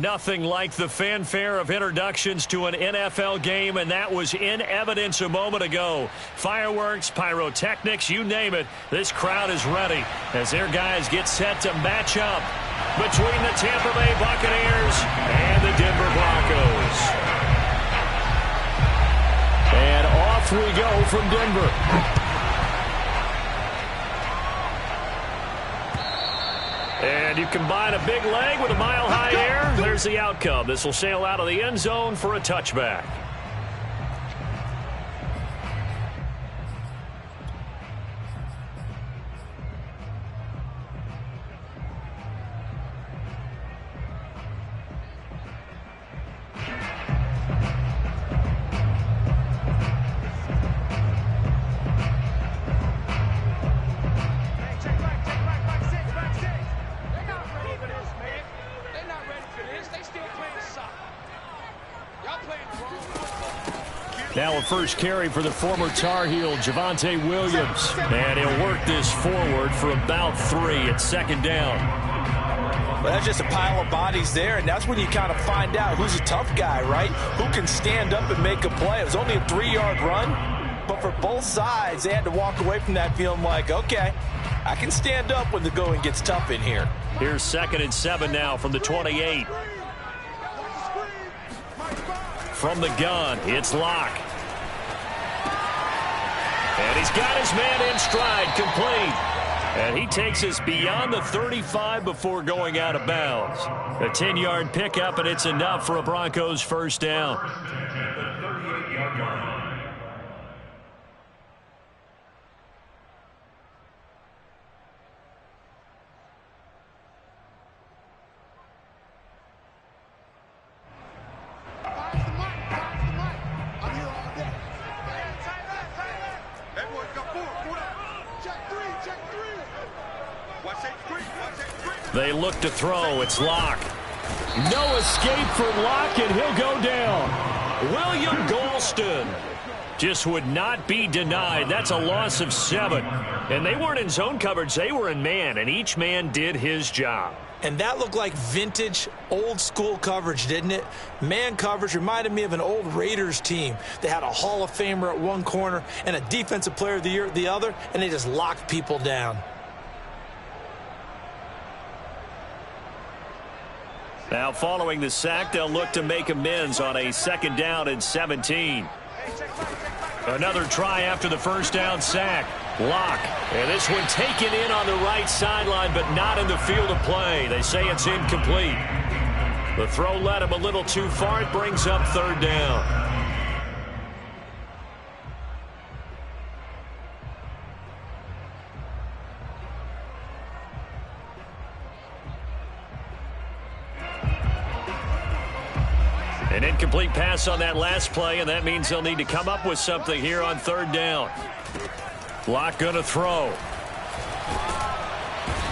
Nothing like the fanfare of introductions to an NFL game, and that was in evidence a moment ago. Fireworks, pyrotechnics, you name it. This crowd is ready as their guys get set to match up between the Tampa Bay Buccaneers and the Denver Broncos. And off we go from Denver. And you combine a big leg with a mile-high air. There's the outcome. This will sail out of the end zone for a touchback. Now a first carry for the former Tar Heel, Javonte Williams. And he'll work this forward for about 3 at second down. Well, that's just a pile of bodies there, and that's when you kind of find out who's a tough guy, right? Who can stand up and make a play. It was only a 3-yard run, but for both sides, they had to walk away from that feeling like, okay, I can stand up when the going gets tough in here. Here's 2nd and 7 now from the 28. From the gun, it's Locke. And he's got his man in stride, complete. And he takes us beyond the 35 before going out of bounds. A 10-yard pickup, and it's enough for a Broncos first down. They look to throw. It's Locke. No escape for Locke, and he'll go down. William Golston just would not be denied. That's a loss of 7. And they weren't in zone coverage. They were in man, and each man did his job. And that looked like vintage, old-school coverage, didn't it? Man coverage reminded me of an old Raiders team. They had a Hall of Famer at one corner and a Defensive Player of the Year at the other, and they just locked people down. Now, following the sack, they'll look to make amends on a 2nd down and 17. Another try after the first down sack. Locke. And this one taken in on the right sideline, but not in the field of play. They say it's incomplete. The throw led him a little too far. It brings up 3rd down. An incomplete pass on that last play, and that means they'll need to come up with something here on 3rd down. Locke going to throw.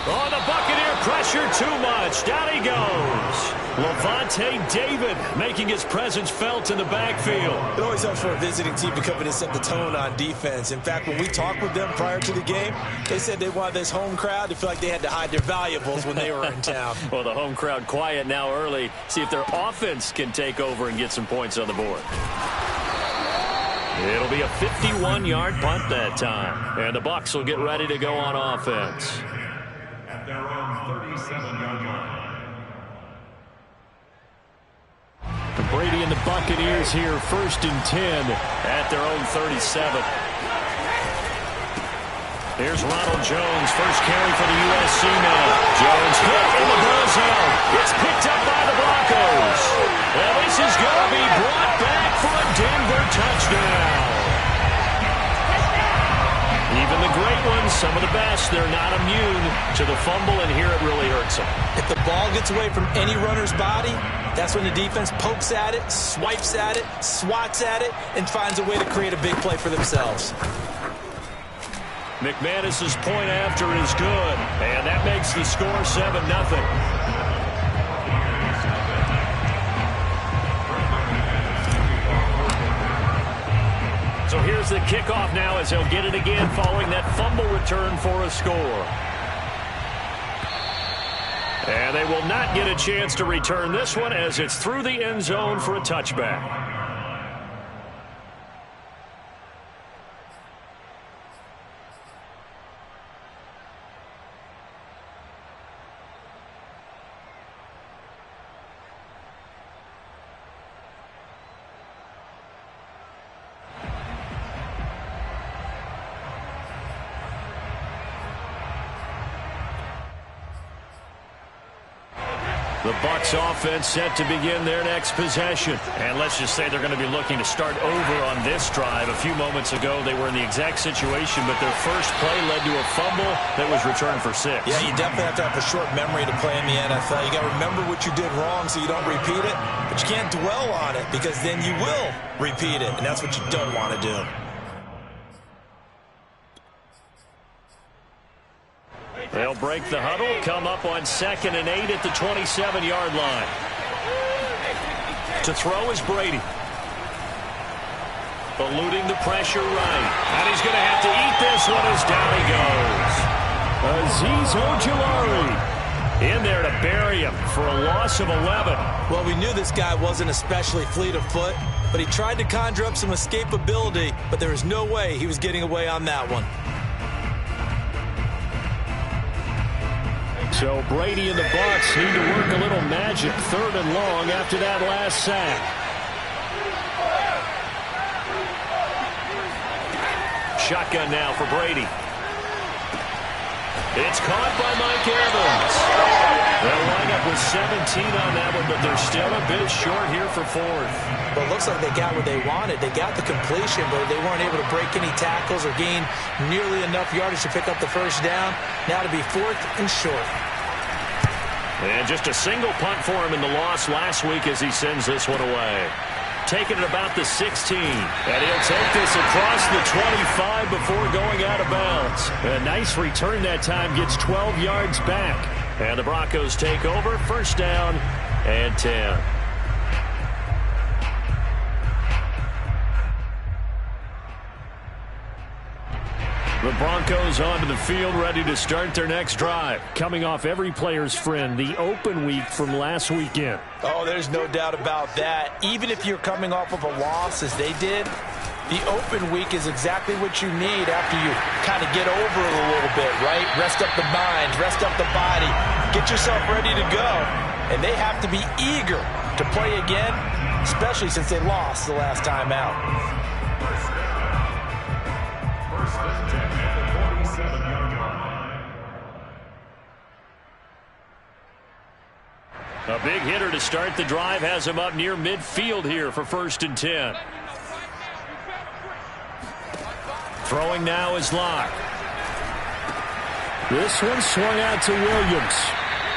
Oh, the Buccaneer pressure too much. Down he goes. Levante David making his presence felt in the backfield. It always helps for a visiting team to come in and set the tone on defense. In fact, when we talked with them prior to the game, they said they wanted this home crowd to feel like they had to hide their valuables when they were in town. Well, the home crowd quiet now early. See if their offense can take over and get some points on the board. It'll be a 51-yard punt that time. And the Bucs will get ready to go on offense. At their own 37-yard line. Brady and the Buccaneers here, 1st and 10 at their own 37. Here's Ronald Jones, first carry for the USC man. Jones hit in the goal zone. It's picked up by the Broncos. And this is going to be brought back for a Denver touchdown. Even the great ones, some of the best, they're not immune to the fumble, and here it really hurts them. If the ball gets away from any runner's body, that's when the defense pokes at it, swipes at it, swats at it, and finds a way to create a big play for themselves. McManus's point after is good, and that makes the score 7-0. So here's the kickoff now as they'll get it again following that fumble return for a score. And they will not get a chance to return this one as it's through the end zone for a touchback. The Bucs offense set to begin their next possession. And let's just say they're going to be looking to start over on this drive. A few moments ago, they were in the exact situation, but their first play led to a fumble that was returned for 6. Yeah, you definitely have to have a short memory to play in the NFL. You got to remember what you did wrong so you don't repeat it, but you can't dwell on it because then you will repeat it, and that's what you don't want to do. They'll break the huddle, come up on 2nd and 8 at the 27-yard line. To throw is Brady. Eluding the pressure right. And he's going to have to eat this one as down he goes. Azeez Ojulari in there to bury him for a loss of 11. Well, we knew this guy wasn't especially fleet of foot, but he tried to conjure up some escapability, but there was no way he was getting away on that one. So Brady and the Bucs need to work a little magic 3rd and long after that last sack. Shotgun now for Brady. It's caught by Mike Evans. They'll line up with 17 on that one, but they're still a bit short here for 4th. Well, it looks like they got what they wanted. They got the completion, but they weren't able to break any tackles or gain nearly enough yardage to pick up the first down. Now to be 4th and short. And just a single punt for him in the loss last week as he sends this one away. Taking it about the 16. And he'll take this across the 25 before going out of bounds. A nice return that time, gets 12 yards back. And the Broncos take over, 1st down and 10. The Broncos onto the field, ready to start their next drive. Coming off every player's friend, the open week from last weekend. Oh, there's no doubt about that. Even if you're coming off of a loss, as they did, the open week is exactly what you need after you kind of get over it a little bit, right? Rest up the mind, rest up the body, get yourself ready to go. And they have to be eager to play again, especially since they lost the last time out. A big hitter to start the drive has him up near midfield here for 1st and 10. Throwing now is Locke. This one swung out to Williams.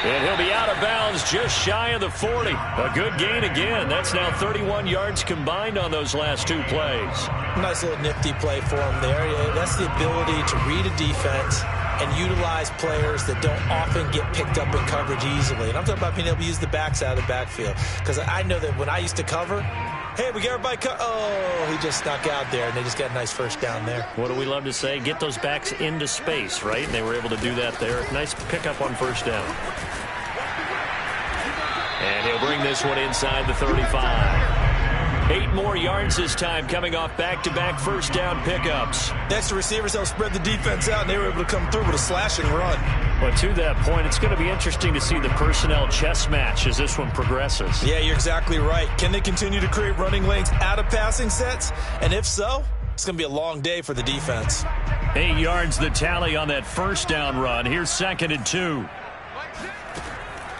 And he'll be out of bounds just shy of the 40. A good gain again. That's now 31 yards combined on those last 2 plays. Nice little nifty play for him there. Yeah, that's the ability to read a defense and utilize players that don't often get picked up in coverage easily. And I'm talking about being able to use the backs out of the backfield. Because I know that when I used to cover, hey, we got everybody oh, he just snuck out there, and they just got a nice 1st down there. What do we love to say? Get those backs into space, right? And they were able to do that there. Nice pickup on 1st down. And he'll bring this one inside the 35. 8 more yards this time, coming off back-to-back 1st down pickups. Next, the receivers helped spread the defense out, and they were able to come through with a slashing run. But to that point, it's going to be interesting to see the personnel chess match as this one progresses. Yeah, you're exactly right. Can they continue to create running lanes out of passing sets? And if so, it's going to be a long day for the defense. 8 yards the tally on that 1st down run. Here's 2nd and 2.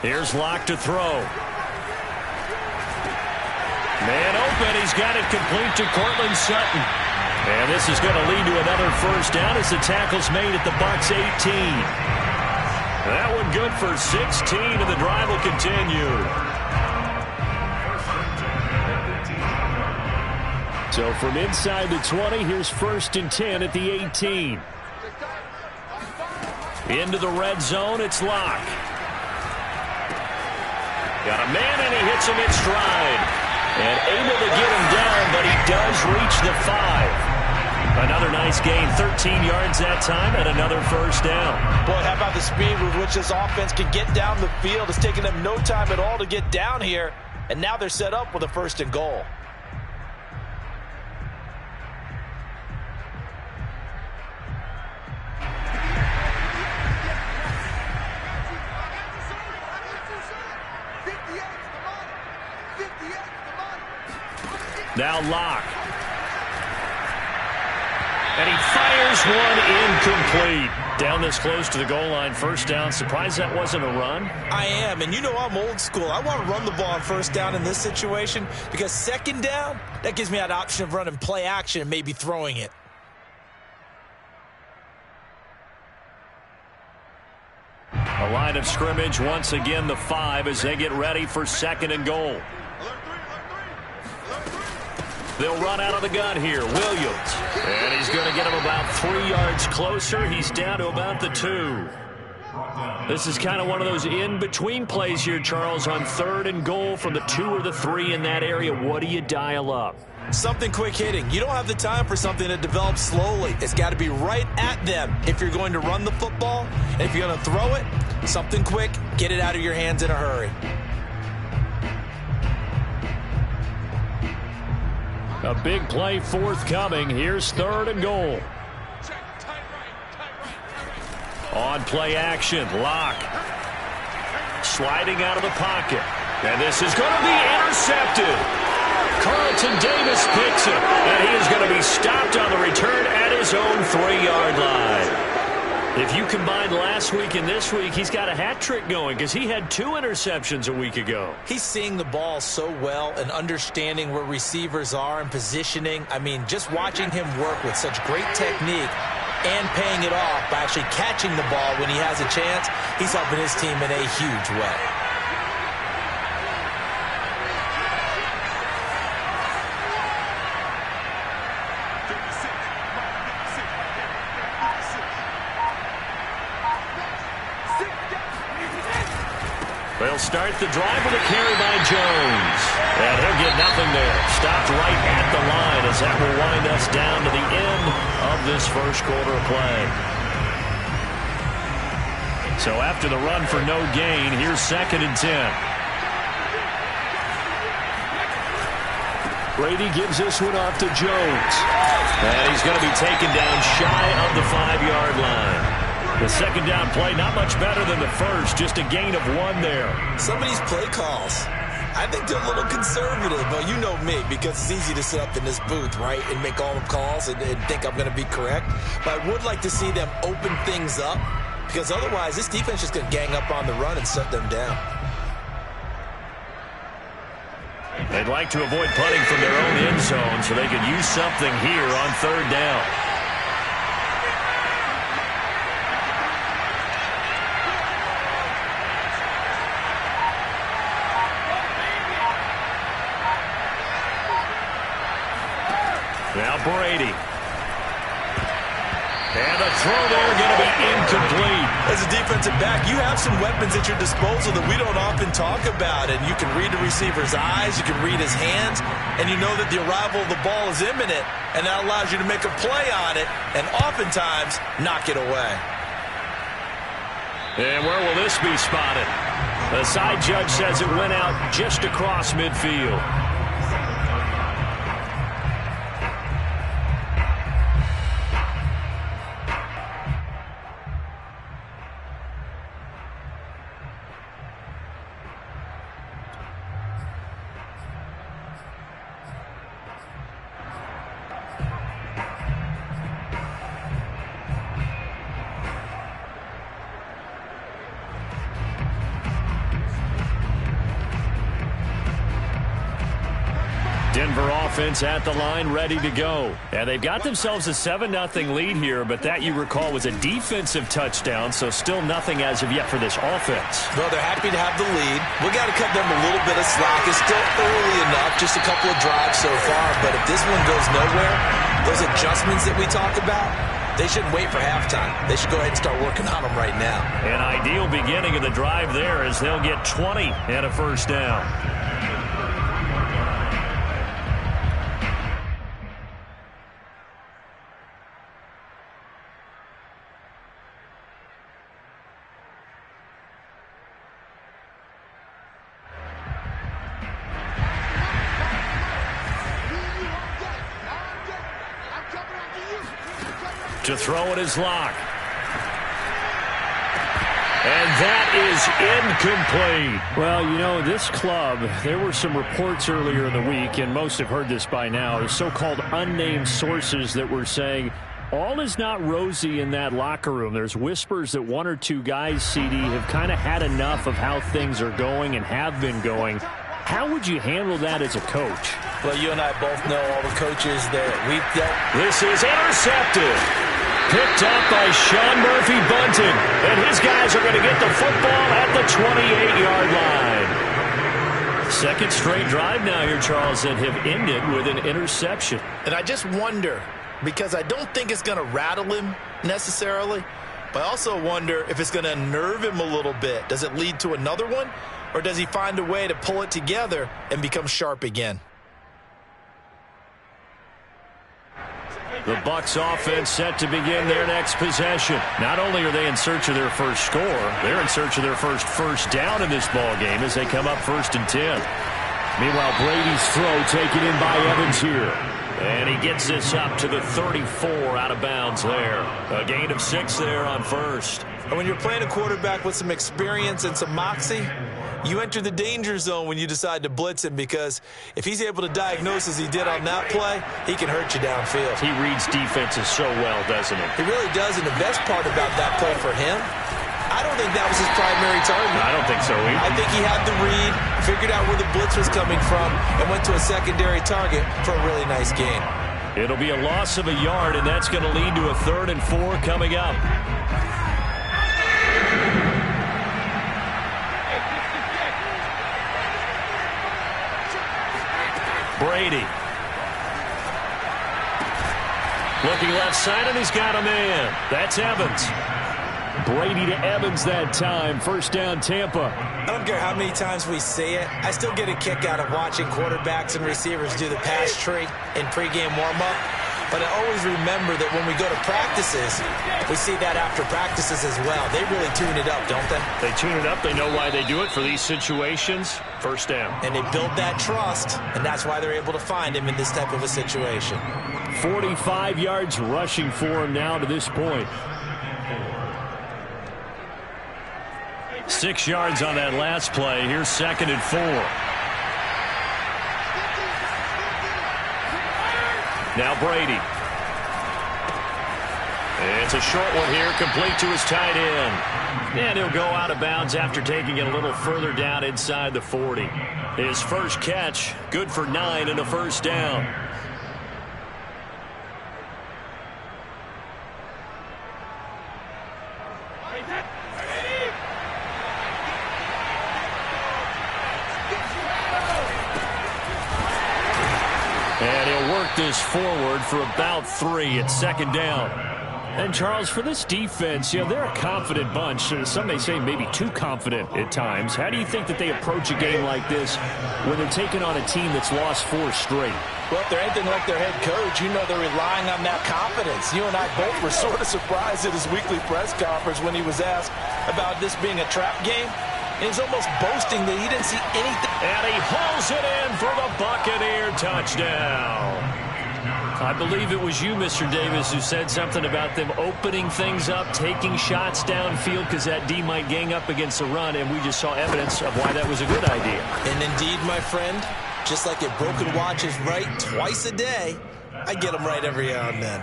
Here's Locke to throw. Man open, he's got it complete to Cortland Sutton. And this is going to lead to another 1st down as the tackle's made at the Bucs 18. That one good for 16, and the drive will continue. So from inside the 20, here's 1st and 10 at the 18. Into the red zone, it's Locke. Got a man, and he hits him in stride. And able to get him down, but he does reach the 5. Another nice gain, 13 yards that time, and another first down. Boy, how about the speed with which this offense can get down the field? It's taken them no time at all to get down here, and now they're set up with a 1st and goal. Now Locke. And he fires one incomplete. Down this close to the goal line, 1st down. Surprised that wasn't a run? I am, and you know I'm old school. I want to run the ball on 1st down in this situation because 2nd down, that gives me that option of running play action and maybe throwing it. A line of scrimmage, once again the 5 as they get ready for 2nd and goal. They'll run out of the gun here. Williams. And he's going to get him about 3 yards closer. He's down to about the 2. This is kind of one of those in-between plays here, Charles, on 3rd and goal from the 2 or the 3 in that area. What do you dial up? Something quick hitting. You don't have the time for something that develops slowly. It's got to be right at them if you're going to run the football. And if you're going to throw it, something quick, get it out of your hands in a hurry. A big play forthcoming. Here's 3rd and goal. On play action, Locke. Sliding out of the pocket. And this is going to be intercepted. Carlton Davis picks it. And he is going to be stopped on the return at his own 3-yard line. If you combine last week and this week, he's got a hat trick going because he had 2 interceptions a week ago. He's seeing the ball so well and understanding where receivers are and positioning. I mean, just watching him work with such great technique and paying it off by actually catching the ball when he has a chance, he's helping his team in a huge way. They'll start the drive with a carry by Jones. And he'll get nothing there. Stopped right at the line as that will wind us down to the end of this 1st quarter of play. So after the run for no gain, here's 2nd and 10. Brady gives this one off to Jones. And he's going to be taken down shy of the 5-yard line. The 2nd down play, not much better than the 1st, just a gain of 1 there. Some of these play calls, I think they're a little conservative. Well, you know me, because it's easy to sit up in this booth, right, and make all the calls and think I'm going to be correct. But I would like to see them open things up, because otherwise this defense is going to gang up on the run and shut them down. They'd like to avoid punting from their own end zone so they could use something here on 3rd down. Now Brady. And the throw there going to be incomplete. As a defensive back, you have some weapons at your disposal that we don't often talk about. And you can read the receiver's eyes, you can read his hands, and you know that the arrival of the ball is imminent. And that allows you to make a play on it and oftentimes knock it away. And where will this be spotted? The side judge says it went out just across midfield. Denver offense at the line, ready to go. And they've got themselves a 7-0 lead here, but that, you recall, was a defensive touchdown, so still nothing as of yet for this offense. Well, they're happy to have the lead. We got to cut them a little bit of slack. It's still early enough, just a couple of drives so far, but if this one goes nowhere, those adjustments that we talk about, they shouldn't wait for halftime. They should go ahead and start working on them right now. An ideal beginning of the drive there as they'll get 20 and a 1st down. To throw it is Locke. And that is incomplete. Well, you know, this club, there were some reports earlier in the week, and most have heard this by now, the so-called unnamed sources that were saying all is not rosy in that locker room. There's whispers that one or two guys, CD, have kind of had enough of how things are going and have been going. How would you handle that as a coach? Well, you and I both know all the coaches that we've dealt. This is intercepted. Picked up by Sean Murphy-Bunting. And his guys are going to get the football at the 28-yard line. Second straight drive now here, Charles, that have ended with an interception. And I just wonder, because I don't think it's going to rattle him necessarily, but I also wonder if it's going to unnerve him a little bit. Does it lead to another one? Or does he find a way to pull it together and become sharp again? The Bucs offense set to begin their next possession. Not only are they in search of their first score, they're in search of their first down in this ball game as they come up 1st and 10. Meanwhile, Brady's throw taken in by Evans here. And he gets this up to the 34 out of bounds there. A gain of 6 there on first. And when you're playing a quarterback with some experience and some moxie, you enter the danger zone when you decide to blitz him, because if he's able to diagnose as he did on that play, he can hurt you downfield. He reads defenses so well, doesn't he? He really does, and the best part about that play for him, I don't think that was his primary target. I don't think so either. I think he had the read, figured out where the blitz was coming from, and went to a secondary target for a really nice gain. It'll be a loss of a yard, and that's going to lead to a 3rd and 4 coming up. Brady. Looking left side, and he's got a man. That's Evans. Brady to Evans that time. First down, Tampa. I don't care how many times we say it, I still get a kick out of watching quarterbacks and receivers do the pass tree in pregame warm-up. But I always remember that when we go to practices, we see that after practices as well. They really tune it up, don't they? They tune it up. They know why they do it for these situations. First down. And they build that trust, and that's why they're able to find him in this type of a situation. 45 yards rushing for him now to this point. 6 yards on that last play. Here's 2nd and 4. Now Brady. It's a short one here, complete to his tight end. And he'll go out of bounds after taking it a little further down inside the 40. His first catch, good for 9 and a first down. And he'll work this forward for about 3 at 2nd down. And, Charles, for this defense, you know, they're a confident bunch. Some may say maybe too confident at times. How do you think that they approach a game like this when they're taking on a team that's lost 4 straight? Well, if they're anything like their head coach, you know they're relying on that confidence. You and I both were sort of surprised at his weekly press conference when he was asked about this being a trap game. He was almost boasting that he didn't see anything. And he hauls it in for the Buccaneer touchdown. I believe it was you, Mr. Davis, who said something about them opening things up, taking shots downfield because that D might gang up against the run, and we just saw evidence of why that was a good idea. And indeed, my friend, just like a broken watch is right twice a day, I get them right every now and then.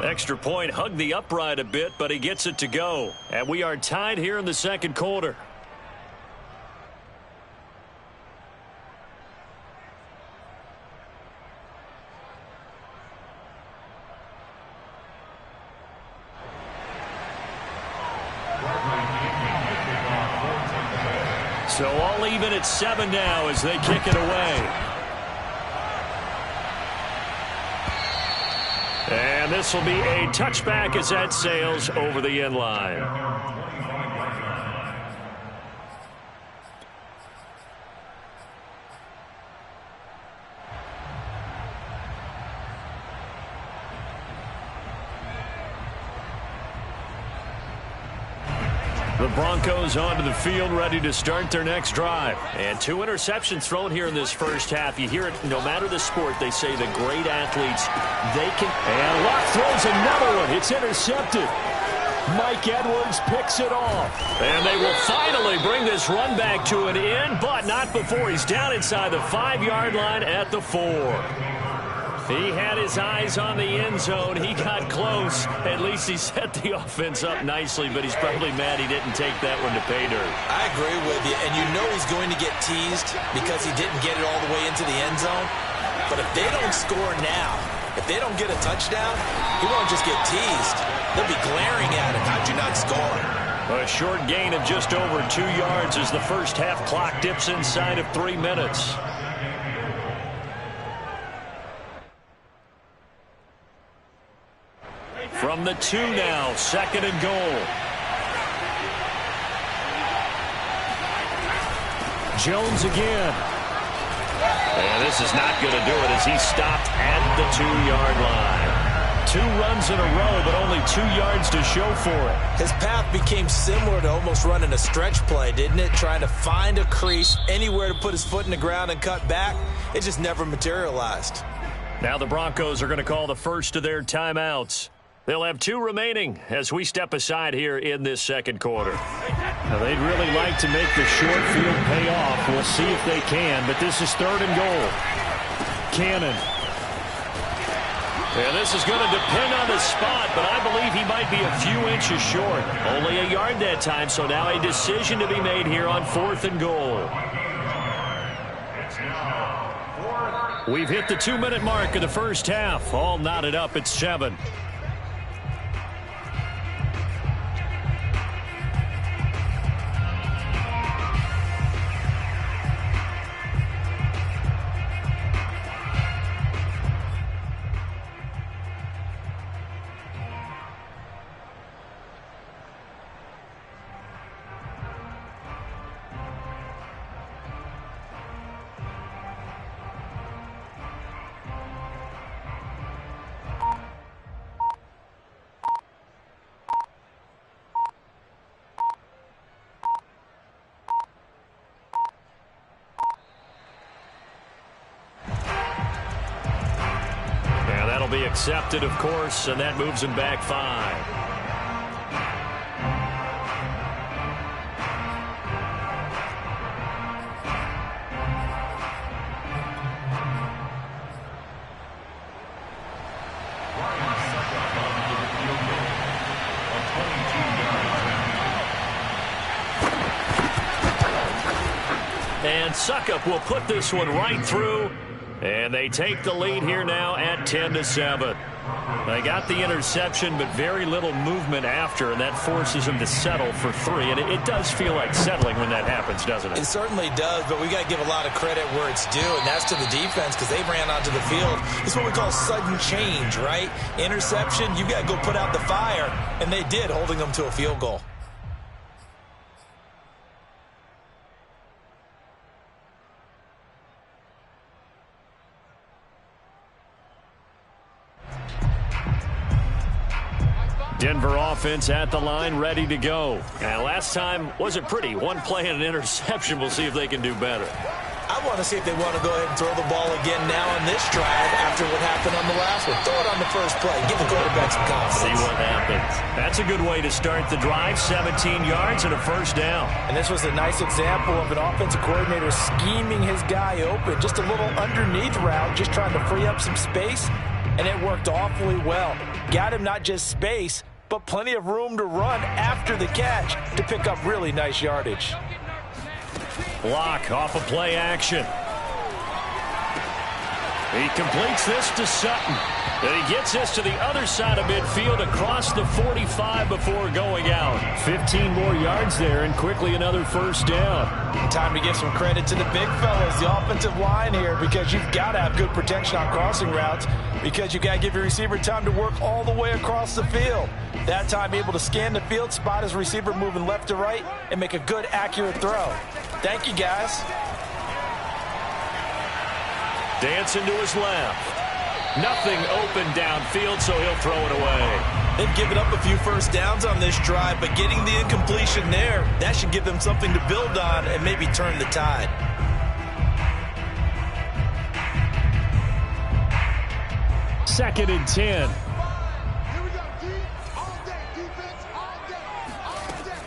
Extra point, hugged the upright a bit, but he gets it to go. And we are tied here in the second quarter. So all even at 7 now as they kick it away. And this will be a touchback as that sails over the end line. The Broncos onto the field, ready to start their next drive. And 2 interceptions thrown here in this first half. You hear it no matter the sport. They say the great athletes, they can. And Luck throws another one. It's intercepted. Mike Edwards picks it off. And they will finally bring this run back to an end, but not before he's down inside the 5-yard line at the 4. He had his eyes on the end zone. He got close. At least he set the offense up nicely, but he's probably mad he didn't take that one to pay dirt. I agree with you, and you know he's going to get teased because he didn't get it all the way into the end zone. But if they don't score now, if they don't get a touchdown, he won't just get teased. They'll be glaring at him. How'd you not score? A short gain of just over 2 yards as the first half clock dips inside of 3 minutes. From the 2 now, 2nd and goal. Jones again. And this is not going to do it as he stopped at the 2-yard line. 2 runs in a row, but only 2 yards to show for it. His path became similar to almost running a stretch play, didn't it? Trying to find a crease, anywhere to put his foot in the ground and cut back. It just never materialized. Now the Broncos are going to call the first of their timeouts. They'll have 2 remaining as we step aside here in this second quarter. Now they'd really like to make the short field pay off. We'll see if they can, but this is 3rd and goal. Cannon. And this is going to depend on the spot, but I believe he might be a few inches short. Only a yard that time, so now a decision to be made here on 4th and goal. We've hit the 2-minute mark of the first half. All knotted up at 7. Be accepted, of course, and that moves him back 5. And Suckup will put this one right through. And they take the lead here now at 10-7. They got the interception, but very little movement after, and that forces them to settle for 3. And it does feel like settling when that happens, doesn't it? It certainly does, but we got to give a lot of credit where it's due, and that's to the defense because they ran onto the field. It's what we call sudden change, right? Interception, you got to go put out the fire, and they did, holding them to a field goal. Denver offense at the line, ready to go. And last time wasn't pretty. 1 play and an interception. We'll see if they can do better. I want to see if they want to go ahead and throw the ball again now on this drive after what happened on the last one. Throw it on the first play. Give the quarterback some confidence. See what happens. That's a good way to start the drive. 17 yards and a first down. And this was a nice example of an offensive coordinator scheming his guy open. Just a little underneath route, just trying to free up some space. And it worked awfully well. Got him not just space, but plenty of room to run after the catch to pick up really nice yardage. Block off of play action. He completes this to Sutton. And he gets this to the other side of midfield across the 45 before going out. 15 more yards there and quickly another first down. Time to give some credit to the big fellas, the offensive line here, because you've got to have good protection on crossing routes because you've got to give your receiver time to work all the way across the field. That time able to scan the field, spot his receiver moving left to right, and make a good, accurate throw. Thank you, guys. Dancing to his left. Nothing open downfield, so he'll throw it away. They've given up a few first downs on this drive, but getting the incompletion there, that should give them something to build on and maybe turn the tide. Second and 10.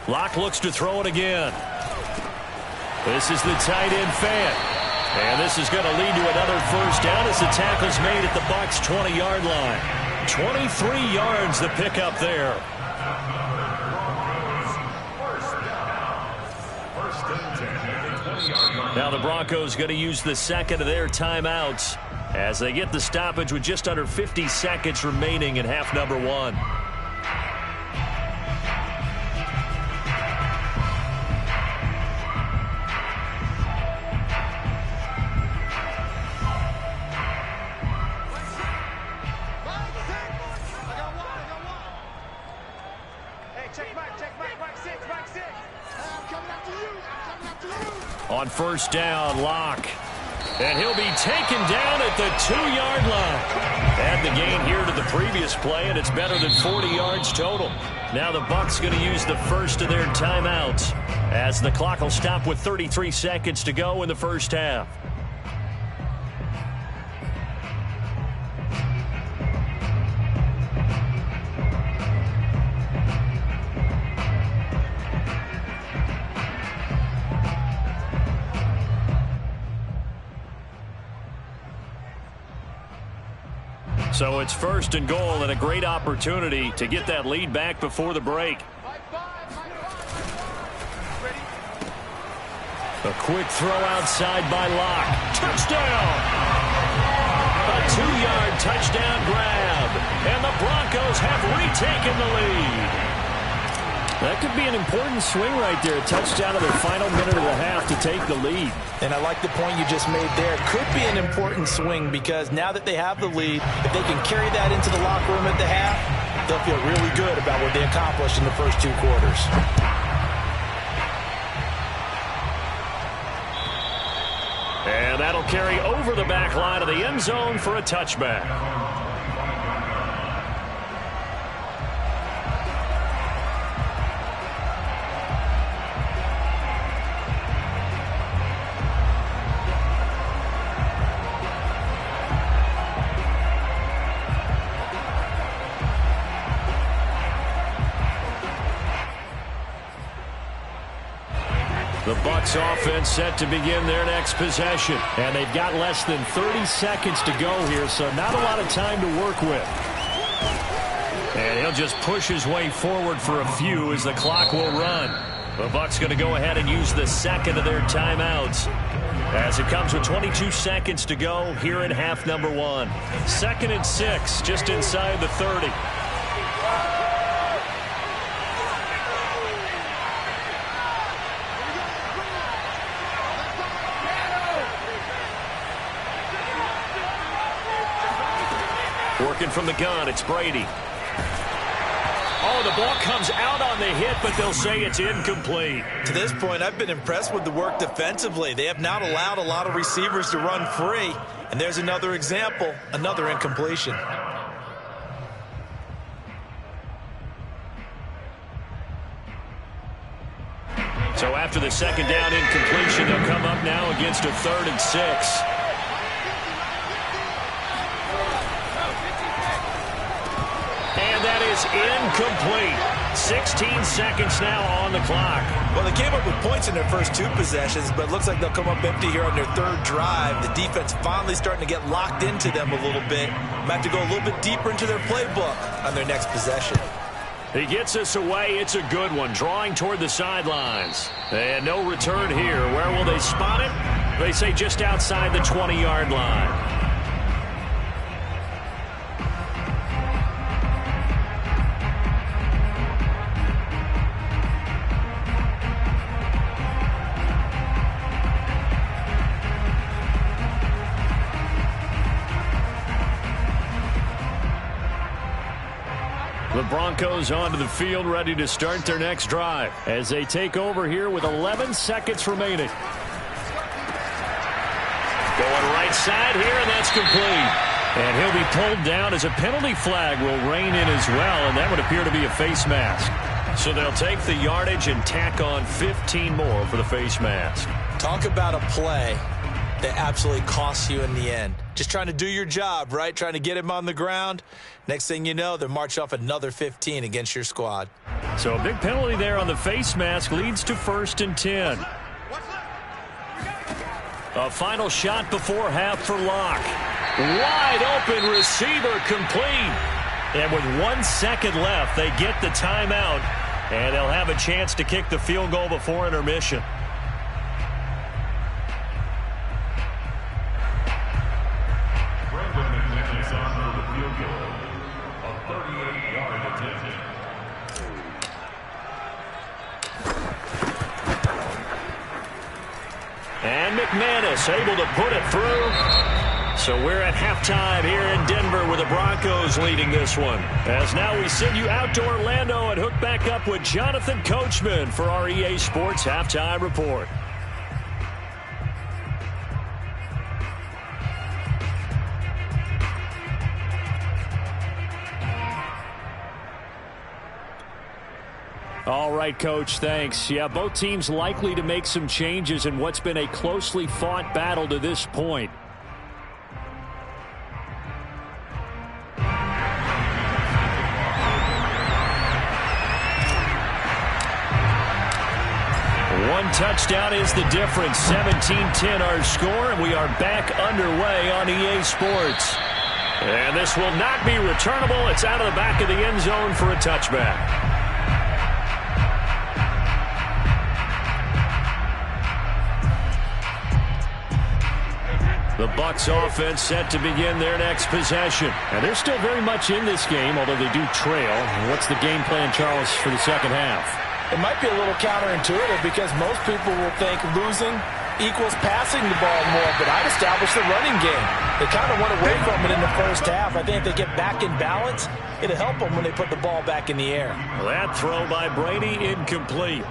Locke looks to throw it again. This is the tight end fan. And this is going to lead to another first down as the tackle's made at the Bucs' 20-yard line. 23 yards the pickup there. Now the Broncos going to use the second of their timeouts as they get the stoppage with just under 50 seconds remaining in half number 1. On first down, Locke. And he'll be taken down at the 2-yard line. Add the gain here to the previous play, and it's better than 40 yards total. Now the Bucs going to use the first of their timeouts as the clock will stop with 33 seconds to go in the first half. So it's first and goal and a great opportunity to get that lead back before the break. A quick throw outside by Locke. Touchdown! A 2-yard touchdown grab. And the Broncos have retaken the lead. That could be an important swing right there. A touchdown in the final minute of the half to take the lead. And I like the point you just made there. Could be an important swing because now that they have the lead, if they can carry that into the locker room at the half, they'll feel really good about what they accomplished in the first 2 quarters. And that'll carry over the back line of the end zone for a touchback. The Bucs offense set to begin their next possession. And they've got less than 30 seconds to go here, so not a lot of time to work with. And he'll just push his way forward for a few as the clock will run. The Bucs going to go ahead and use the second of their timeouts as it comes with 22 seconds to go here in half number 1. 2nd and 6, just inside the 30. Working from the gun, it's Brady. Oh, the ball comes out on the hit, but they'll say it's incomplete. To this point, I've been impressed with the work defensively. They have not allowed a lot of receivers to run free. And there's another example, another incompletion. So after the second down incompletion, they'll come up now against a 3rd and 6. And that is incomplete. 16 seconds now on the clock. Well, they came up with points in their first 2 possessions, but it looks like they'll come up empty here on their 3rd drive. The defense finally starting to get locked into them a little bit. Might have to go a little bit deeper into their playbook on their next possession. He gets us away. It's a good one. Drawing toward the sidelines. And no return here. Where will they spot it? They say just outside the 20-yard line. The Broncos onto the field, ready to start their next drive as they take over here with 11 seconds remaining. Going right side here, and that's complete. And he'll be pulled down as a penalty flag will rein in as well, and that would appear to be a face mask. So they'll take the yardage and tack on 15 more for the face mask. Talk about a play that absolutely costs you in the end. Just trying to do your job, right? Trying to get him on the ground. Next thing you know, they're marching off another 15 against your squad. So a big penalty there on the face mask leads to 1st and 10. A final shot before half for Locke. Wide open receiver complete. And with 1 second left, they get the timeout. And they'll have a chance to kick the field goal before intermission. And McManus able to put it through. So we're at halftime here in Denver with the Broncos leading this one. As now we send you out to Orlando and hook back up with Jonathan Coachman for our EA Sports Halftime Report. All right, Coach, thanks. Yeah, both teams likely to make some changes in what's been a closely fought battle to this point. One touchdown is the difference. 17-10 our score, and we are back underway on EA Sports. And this will not be returnable. It's out of the back of the end zone for a touchback. The Bucs offense set to begin their next possession. And they're still very much in this game, although they do trail. What's the game plan, Charles, for the second half? It might be a little counterintuitive because most people will think losing equals passing the ball more, but I'd establish the running game. They kind of went away from it in the first half. I think if they get back in balance, it'll help them when they put the ball back in the air. Well, that throw by Brady incomplete.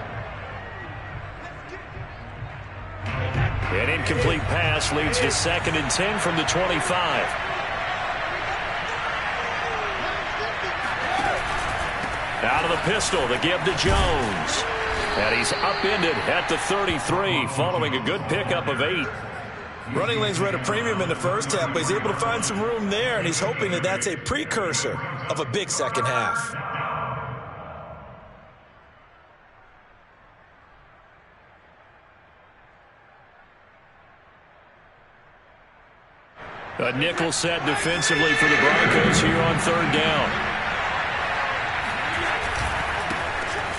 An incomplete pass leads to 2nd and 10 from the 25. Out of the pistol, the give to Jones. And he's upended at the 33 following a good pickup of 8. Running lanes were at a premium in the first half, but he's able to find some room there, and he's hoping that that's a precursor of a big second half. A nickel set defensively for the Broncos here on 3rd down.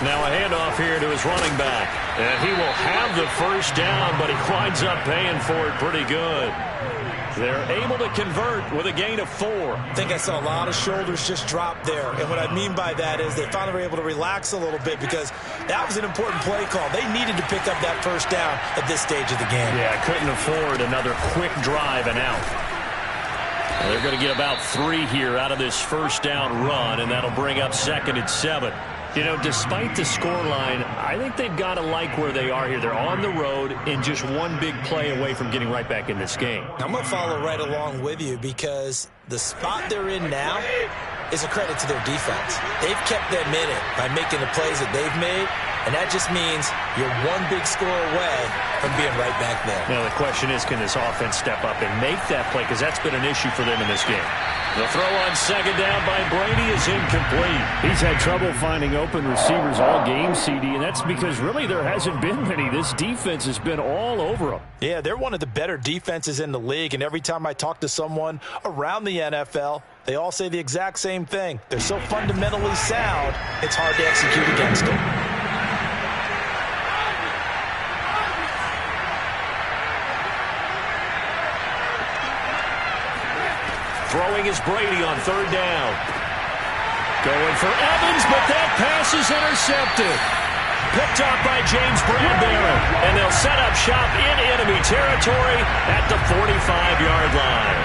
Now a handoff here to his running back. And he will have the first down, but he winds up paying for it pretty good. They're able to convert with a gain of 4. I think I saw a lot of shoulders just drop there. And what I mean by that is they finally were able to relax a little bit because that was an important play call. They needed to pick up that first down at this stage of the game. Yeah, couldn't afford another quick drive and out. They're going to get about 3 here out of this first down run, and that'll bring up 2nd and 7. You know, despite the scoreline, I think they've got to like where they are here. They're on the road and just one big play away from getting right back in this game. I'm going to follow right along with you because the spot they're in now is a credit to their defense. They've kept them in it by making the plays that they've made, and that just means you're one big score away from being right back there. Now, the question is, can this offense step up and make that play? Because that's been an issue for them in this game. The throw on 2nd down by Brady is incomplete. He's had trouble finding open receivers all game, CD, and that's because really there hasn't been many. This defense has been all over them. Yeah, they're one of the better defenses in the league, and every time I talk to someone around the NFL, they all say the exact same thing. They're so fundamentally sound, it's hard to execute against them. Throwing is Brady on 3rd down. Going for Evans, but that pass is intercepted. Picked up by James Bradbury. And they'll set up shop in enemy territory at the 45-yard line.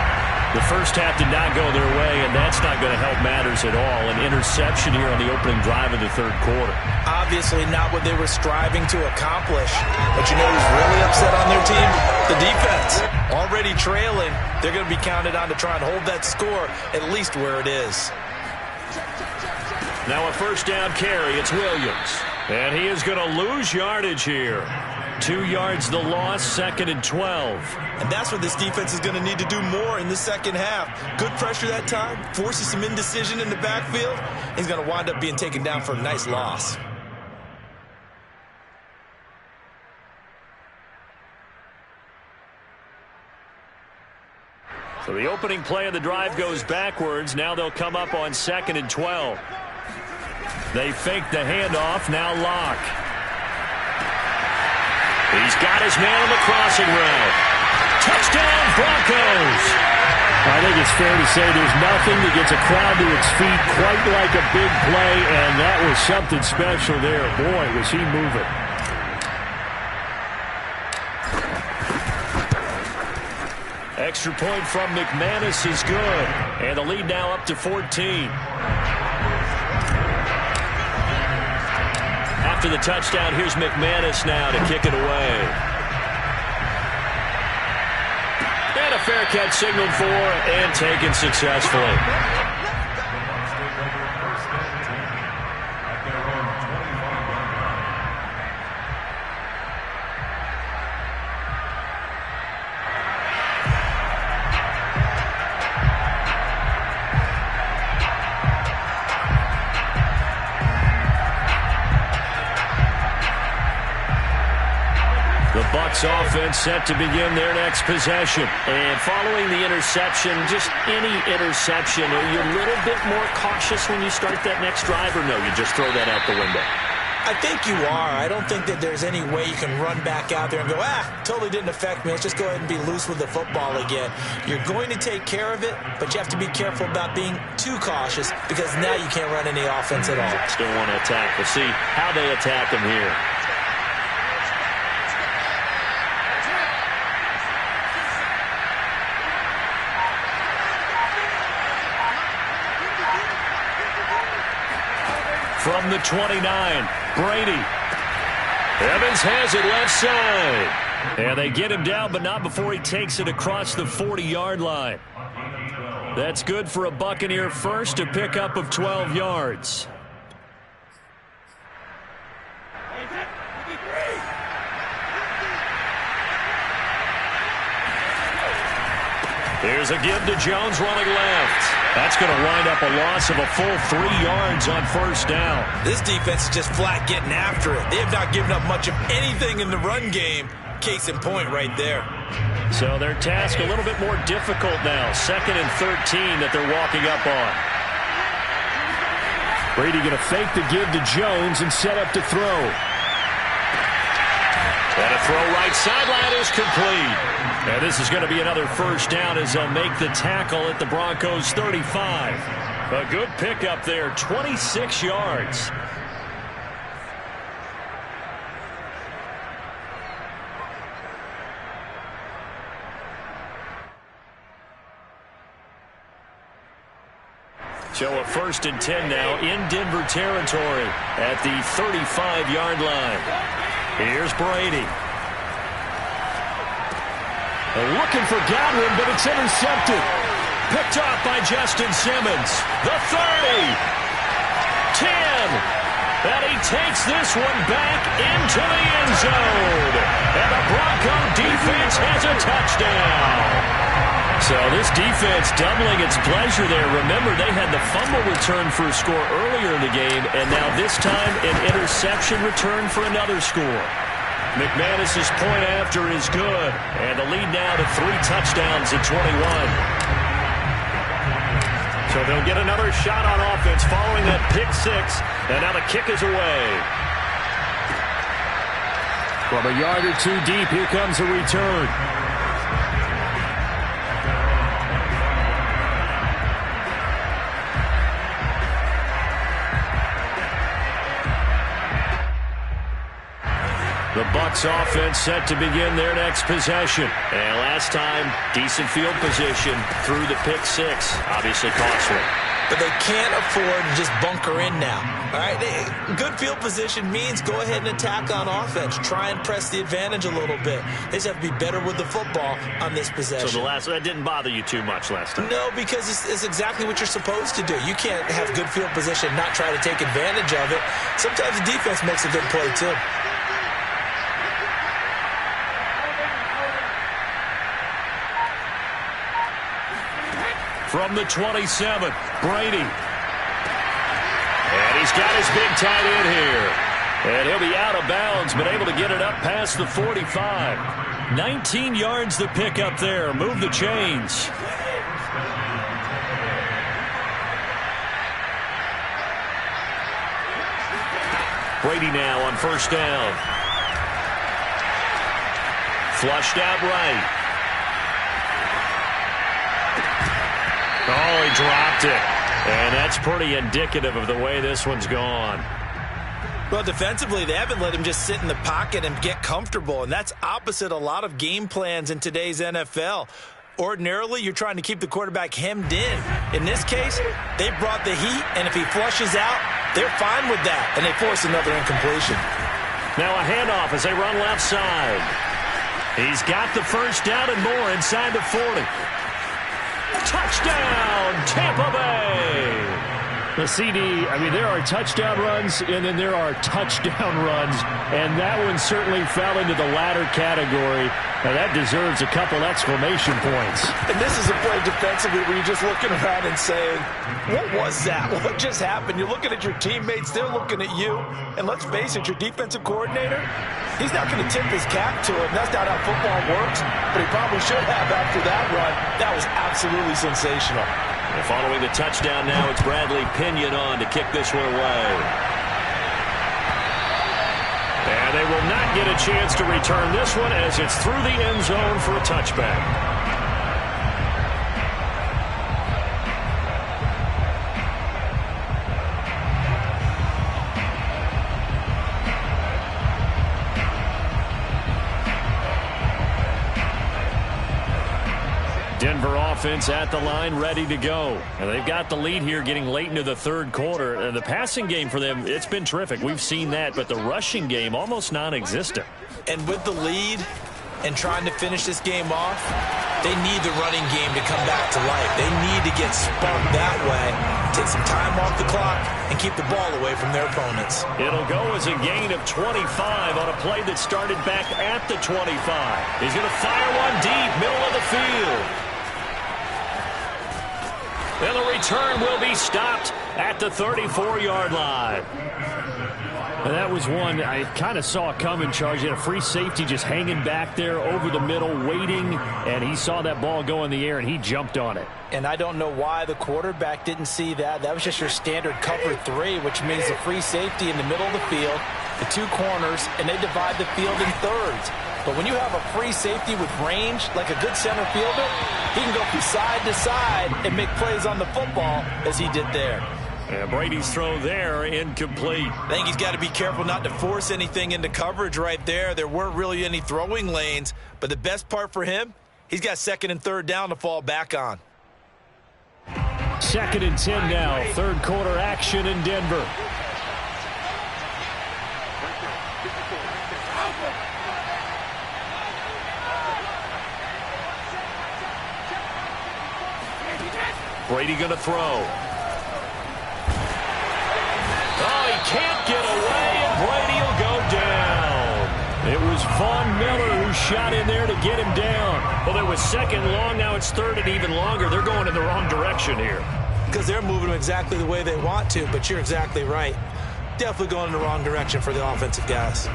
The first half did not go their way, and that's not going to help matters at all. An interception here on the opening drive of the third quarter. Obviously not what they were striving to accomplish. But you know who's really upset on their team? The defense. Already trailing, they're going to be counted on to try and hold that score at least where it is. Now a first down carry. It's Williams. And he is going to lose yardage here. 2 yards the loss, 2nd and 12. And that's what this defense is going to need to do more in the second half. Good pressure that time, forces some indecision in the backfield. He's going to wind up being taken down for a nice loss. So the opening play of the drive goes backwards. Now they'll come up on 2nd and 12. They fake the handoff. Now Locke. He's got his man on the crossing route. Touchdown, Broncos! I think it's fair to say there's nothing that gets a crowd to its feet quite like a big play, and that was something special there. Boy, was he moving. Extra point from McManus is good. And the lead now up to 14. After the touchdown, here's McManus now to kick it away. And a fair catch signaled for and taken successfully. Offense set to begin their next possession. And following the interception, just any interception, are you a little bit more cautious when you start that next drive, or no, you just throw that out the window? I think you are. I don't think that there's any way you can run back out there and go, totally didn't affect me. Let's just go ahead and be loose with the football again. You're going to take care of it, but you have to be careful about being too cautious because now you can't run any offense at all. Still want to attack. We'll see how they attack him here. From the 29, Brady. Evans has it left side. And they get him down, but not before he takes it across the 40-yard line. That's good for a Buccaneer first, a pickup of 12 yards. Here's a give to Jones running left. That's going to wind up a loss of a full 3 yards on first down. This defense is just flat getting after it. They have not given up much of anything in the run game. Case in point right there. So their task a little bit more difficult now. 2nd and 13 that they're walking up on. Brady going to fake the give to Jones and set up to throw. And a throw right sideline is complete. And this is going to be another first down as they'll make the tackle at the Broncos' 35. A good pickup there, 26 yards. So a 1st and 10 now in Denver territory at the 35-yard line. Here's Brady. Looking for Godwin, but it's intercepted. Picked off by Justin Simmons. The 30. 10. And he takes this one back into the end zone. And the Bronco defense has a touchdown. So this defense doubling its pleasure there. Remember, they had the fumble return for a score earlier in the game, and now this time an interception return for another score. McManus's point after is good, and the lead now to 3 touchdowns at 21. So they'll get another shot on offense following that pick 6, and now the kick is away. From a yard or 2 deep, here comes a return. The Bucs Bucs offense set to begin their next possession. And last time, decent field position through the pick six. Obviously costly. But they can't afford to just bunker in now. All right, good field position means go ahead and attack on offense. Try and press the advantage a little bit. They just have to be better with the football on this possession. So that didn't bother you too much last time? No, because it's exactly what you're supposed to do. You can't have good field position and not try to take advantage of it. Sometimes the defense makes a good play, too. From the 27, Brady. And he's got his big tight end here. And he'll be out of bounds, but able to get it up past the 45. 19 yards to pick up there. Move the chains. Brady now on first down. Flushed out right. Oh, he dropped it. And that's pretty indicative of the way this one's gone. Well, defensively, they haven't let him just sit in the pocket and get comfortable, and that's opposite a lot of game plans in today's NFL. Ordinarily, you're trying to keep the quarterback hemmed in. In this case, they brought the heat, and if he flushes out, they're fine with that, and they force another incompletion. Now a handoff as they run left side. He's got the first down and more inside the 40. Touchdown, Tampa Bay! The CD, I mean, there are touchdown runs, and then there are touchdown runs, and that one certainly fell into the latter category. Now, that deserves a couple exclamation points. And this is a play defensively where you're just looking around and saying, what was that? What just happened? You're looking at your teammates, they're looking at you, and let's face it, your defensive coordinator, he's not going to tip his cap to him. That's not how football works, but he probably should have after that run. That was absolutely sensational. And following the touchdown now, it's Bradley Pinion on to kick this one away. And they will not get a chance to return this one as it's through the end zone for a touchback. Denver offense at the line, ready to go. And they've got the lead here getting late into the third quarter. And the passing game for them, it's been terrific. We've seen that, but the rushing game almost non-existent. And with the lead and trying to finish this game off, they need the running game to come back to life. They need to get sparked that way, take some time off the clock, and keep the ball away from their opponents. It'll go as a gain of 25 on a play that started back at the 25. He's going to fire one deep, middle of the field. And the return will be stopped at the 34-yard line. And that was one I kind of saw coming, Charge. He had a free safety just hanging back there over the middle, waiting, and he saw that ball go in the air, and he jumped on it. And I don't know why the quarterback didn't see that. That was just your standard cover 3, which means the free safety in the middle of the field, the two corners, and they divide the field in thirds. But when you have a free safety with range, like a good center fielder, he can go from side to side and make plays on the football as he did there. And Brady's throw there, incomplete. I think he's got to be careful not to force anything into coverage right there. There weren't really any throwing lanes, but the best part for him, he's got second and third down to fall back on. 2nd and 10 now, third quarter action in Denver. Brady going to throw. Oh, he can't get away, and Brady will go down. It was Von Miller who shot in there to get him down. Well, it was second long. Now it's third and even longer. They're going in the wrong direction here. Because they're moving exactly the way they want to, but you're exactly right. Definitely going in the wrong direction for the offensive guys.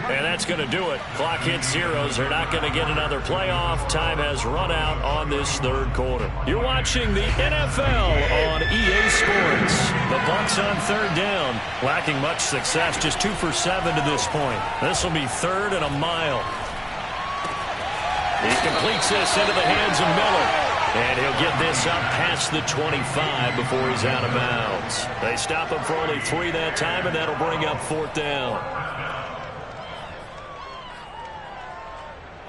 And that's going to do it. Clock hits zeros. They're not going to get another playoff. Time has run out on this third quarter. You're watching the NFL on EA Sports. The Bucs on third down. Lacking much success. Just 2 for 7 to this point. This will be third and a mile. He completes this into the hands of Miller. And he'll get this up past the 25 before he's out of bounds. They stop him for only 3 that time, and that'll bring up 4th down.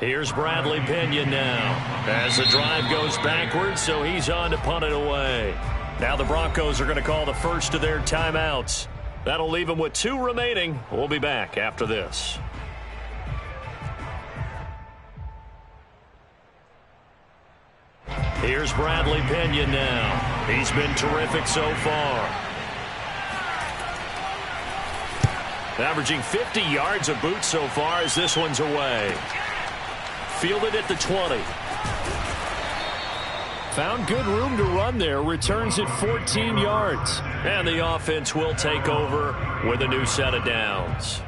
Here's Bradley Pinion now as the drive goes backwards, so he's on to punt it away. Now the Broncos are going to call the first of their timeouts. That'll leave them with 2 remaining. We'll be back after this. Here's Bradley Pinion now. He's been terrific so far. Averaging 50 yards a boot so far as this one's away. Fielded at the 20. Found good room to run there. Returns at 14 yards. And the offense will take over with a new set of downs.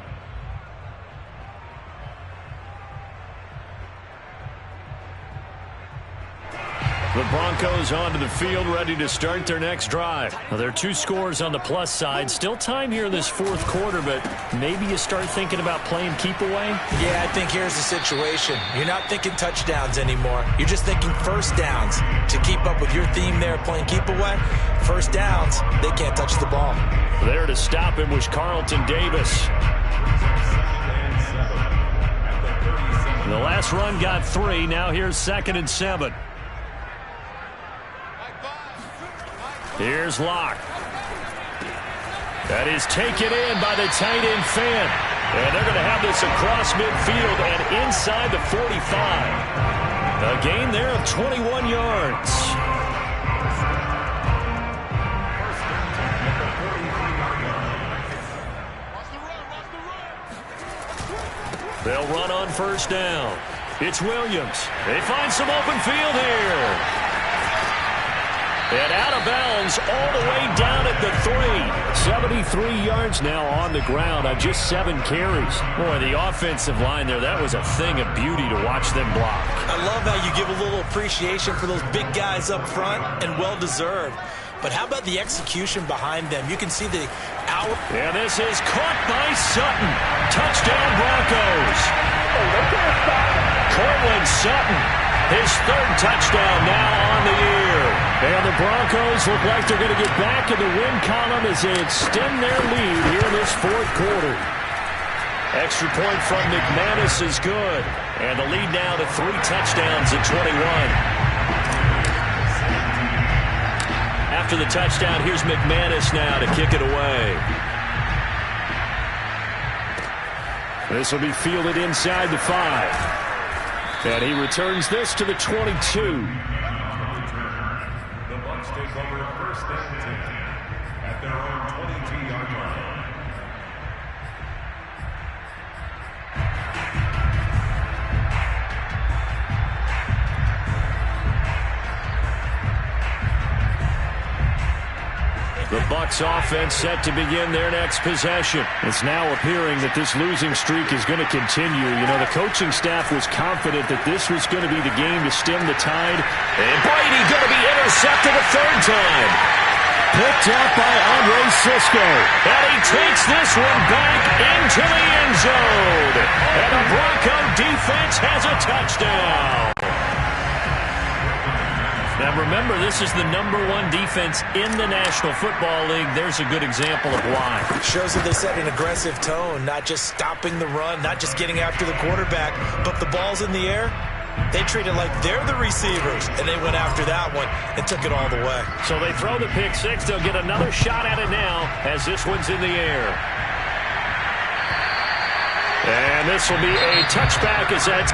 The Broncos onto the field, ready to start their next drive. Well, there are 2 scores on the plus side. Still time here in this 4th quarter, but maybe you start thinking about playing keep away? Yeah, I think here's the situation. You're not thinking touchdowns anymore. You're just thinking first downs. To keep up with your theme there, playing keep away, first downs, they can't touch the ball. There to stop him was Carlton Davis. The last run got 3. Now here's 2nd and 7. Here's Locke. That is taken in by the tight end Fant. And they're going to have this across midfield and inside the 45. A gain there of 21 yards. They'll run on first down. It's Williams. They find some open field here. And out of bounds all the way down at the 3. 73 yards now on the ground on just 7 carries. Boy, the offensive line there, that was a thing of beauty to watch them block. I love how you give a little appreciation for those big guys up front, and well-deserved. But how about the execution behind them? You can see the hour. And this is caught by Sutton. Touchdown Broncos. Cortland Sutton, his 3rd touchdown now on the year. And the Broncos look like they're going to get back in the win column as they extend their lead here in this 4th quarter. Extra point from McManus is good. And the lead now to 3 touchdowns at 21. After the touchdown, here's McManus now to kick it away. This will be fielded inside the 5. And he returns this to the 22. The Bucs take over 1st and 10 at their own 22-yard line. The Bucs offense set to begin their next possession. It's now appearing that this losing streak is going to continue. You know, the coaching staff was confident that this was going to be the game to stem the tide. And Brady going to be intercepted a 3rd time. Picked up by Andre Sisco. And he takes this one back into the end zone. And the Bronco defense has a touchdown. Now remember, this is the #1 defense in the National Football League. There's a good example of why. Shows that they set an aggressive tone, not just stopping the run, not just getting after the quarterback, but the ball's in the air. They treat it like they're the receivers, and they went after that one and took it all the way. So they throw the pick 6. They'll get another shot at it now as this one's in the air. And this will be a touchback as that's...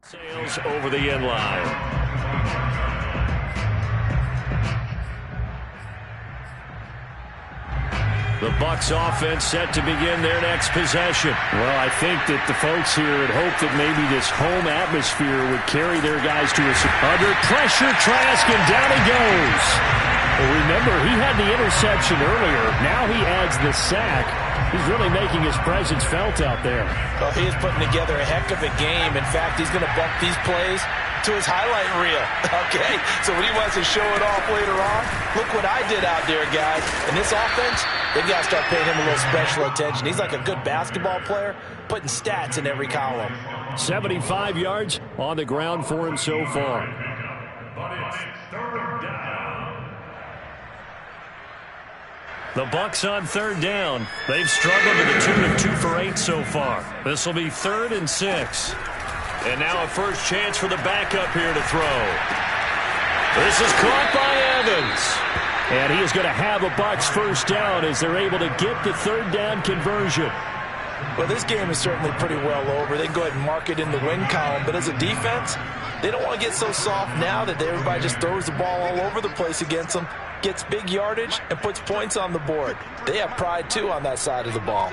Sails over the end line. The Bucs offense set to begin their next possession. Well, I think that the folks here had hoped that maybe this home atmosphere would carry their guys to a... Under pressure, Trask, and down he goes. Well, remember, he had the interception earlier. Now he adds the sack. He's really making his presence felt out there. Well, he is putting together a heck of a game. In fact, he's going to bump these plays to his highlight reel. Okay, so when he wants to show it off later on, look what I did out there, guys. And this offense, they've got to start paying him a little special attention. He's like a good basketball player, putting stats in every column. 75 yards on the ground for him so far. But it's third down. The Bucs on third down. They've struggled to the tune of 2 for 8 so far. This will be 3rd and 6. And now a first chance for the backup here to throw. This is caught by Evans. And he is going to have a Bucs first down as they're able to get the third down conversion. Well, this game is certainly pretty well over. They can go ahead and mark it in the win column. But as a defense, they don't want to get so soft now that everybody just throws the ball all over the place against them, gets big yardage, and puts points on the board. They have pride, too, on that side of the ball.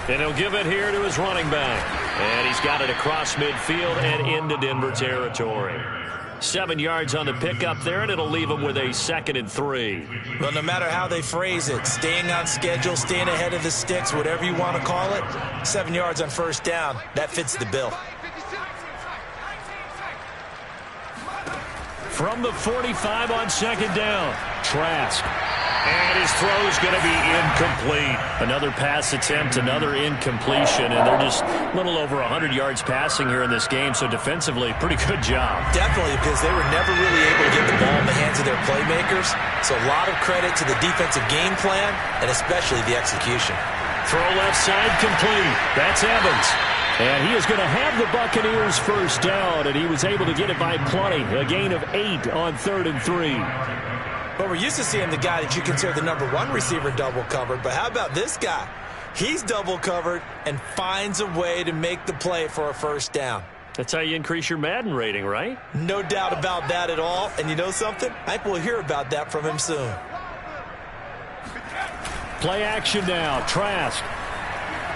And he'll give it here to his running back. And he's got it across midfield and into Denver territory. 7 yards on the pickup there, and it'll leave him with a 2nd and 3. Well, no matter how they phrase it, staying on schedule, staying ahead of the sticks, whatever you want to call it, 7 yards on first down, that fits the bill. From the 45 on 2nd down, Trask. And his throw is going to be incomplete. Another pass attempt, another incompletion, and they're just a little over 100 yards passing here in this game, so defensively, pretty good job. Definitely, because they were never really able to get the ball in the hands of their playmakers, so a lot of credit to the defensive game plan, and especially the execution. Throw left side complete. That's Evans. And he is going to have the Buccaneers first down, and he was able to get it by plenty. A gain of 8 on 3rd and 3. But we're used to seeing the guy that you consider the #1 receiver double covered. But how about this guy? He's double covered and finds a way to make the play for a first down. That's how you increase your Madden rating, right? No doubt about that at all. And you know something? I think we'll hear about that from him soon. Play action now. Trask.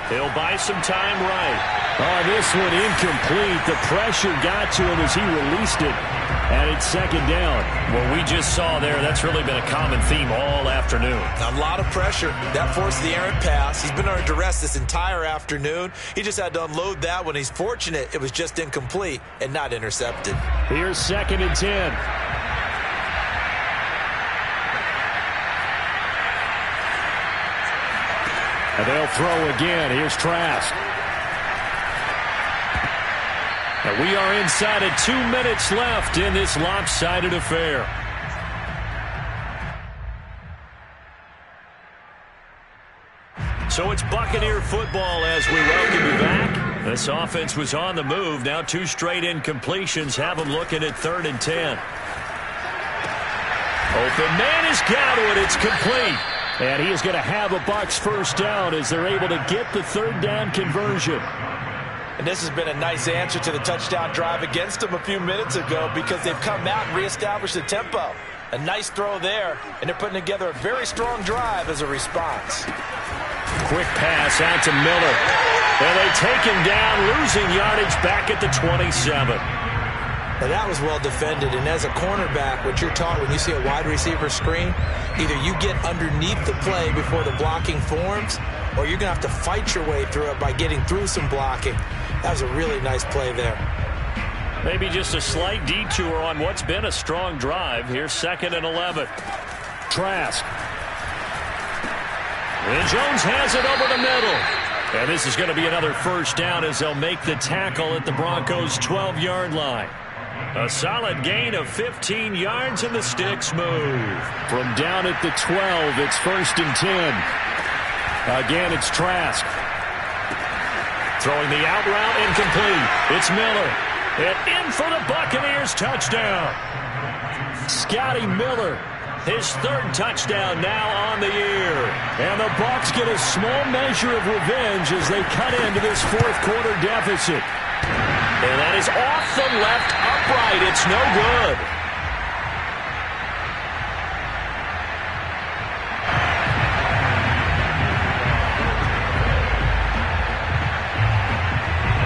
He'll buy some time right. Oh, this one incomplete. The pressure got to him as he released it. And it's 2nd down. What we just saw there, that's really been a common theme all afternoon. A lot of pressure. That forced the errant pass. He's been under duress this entire afternoon. He just had to unload that one. He's fortunate it was just incomplete and not intercepted. Here's 2nd and 10. And they'll throw again. Here's Trask. And we are inside of 2 minutes left in this lopsided affair. So it's Buccaneer football as we welcome you back. This offense was on the move. Now 2 straight incompletions have them looking at 3rd and 10. Open man has got it. It's complete. And he is going to have a Bucs first down as they're able to get the 3rd down conversion. And this has been a nice answer to the touchdown drive against them a few minutes ago because they've come out and reestablished the tempo. A nice throw there, and they're putting together a very strong drive as a response. Quick pass out to Miller. And they take him down, losing yardage back at the 27. Now that was well defended, and as a cornerback, what you're taught when you see a wide receiver screen, either you get underneath the play before the blocking forms, or you're going to have to fight your way through it by getting through some blocking. That was a really nice play there. Maybe just a slight detour on what's been a strong drive. Here's 2nd and 11. Trask. And Jones has it over the middle. And this is going to be another first down as they'll make the tackle at the Broncos' 12-yard line. A solid gain of 15 yards, and the sticks move. From down at the 12, it's 1st and 10. Again, it's Trask. Throwing the out route, incomplete. It's Miller. And in for the Buccaneers touchdown. Scotty Miller, his 3rd touchdown now on the year. And the Bucs get a small measure of revenge as they cut into this 4th quarter deficit. And that is off the left upright. It's no good.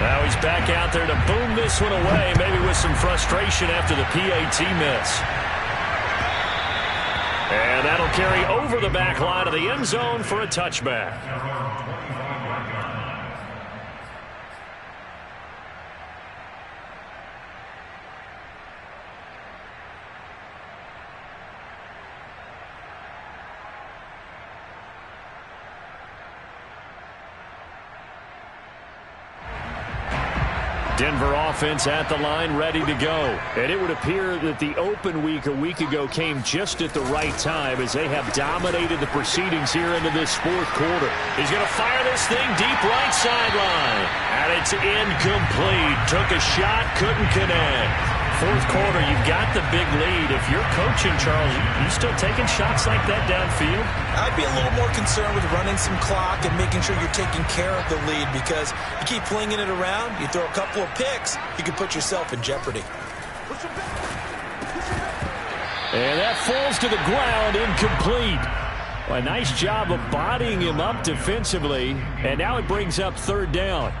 Now he's back out there to boom this one away, maybe with some frustration after the PAT miss. And that'll carry over the back line of the end zone for a touchback. Denver offense at the line, ready to go. And it would appear that the open week a week ago came just at the right time as they have dominated the proceedings here into this 4th quarter. He's going to fire this thing deep right sideline. And it's incomplete. Took a shot, couldn't connect. 4th quarter, you've got the big lead. If you're coaching, Charles, you still taking shots like that downfield? I'd be a little more concerned with running some clock and making sure you're taking care of the lead because you keep flinging it around, you throw a couple of picks, you can put yourself in jeopardy. And that falls to the ground, incomplete. A nice job of bodying him up defensively, and now it brings up 3rd down.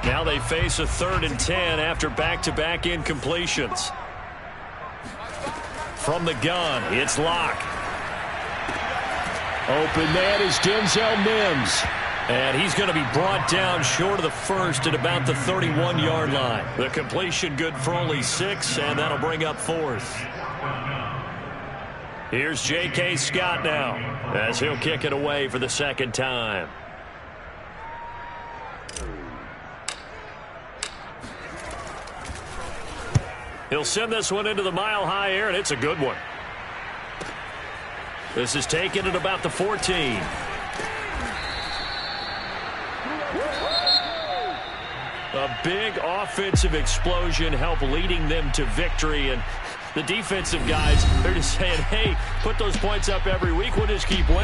Now they face a 3rd and 10 after back-to-back incompletions. From the gun, it's Locke. Open man is Denzel Mims. And he's going to be brought down short of the 1st at about the 31-yard line. The completion good for only 6, and that'll bring up 4th. Here's J.K. Scott now as he'll kick it away for the 2nd time. He'll send this one into the mile-high air, and it's a good one. This is taken at about the 14. A big offensive explosion helped leading them to victory, and the defensive guys, they're just saying, hey, put those points up every week. We'll just keep winning.